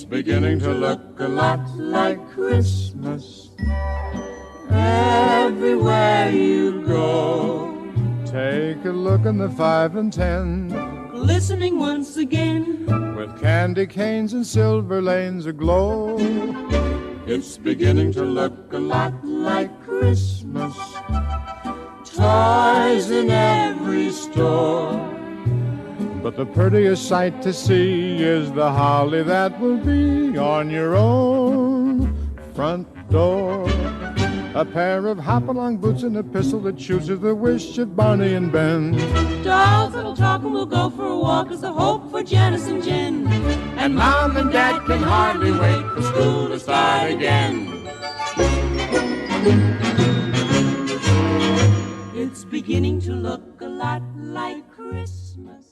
It's beginning to look a lot like Christmas everywhere you go. Take a look in the 5 and 10, glistening once again, with candy canes and silver lanes aglow. It's beginning to look a lot like Christmas, toys in every store. But the prettiest sight to see is the holly that will be on your own front door. A pair of hop-along boots and a pistol that chooses the wish of Barney and Ben. dolls that'll talk and we'll go for a walk is the hope for Janice and Jen. And Mom and Dad can hardly wait for school to start again. It's beginning to look a lot like Christmas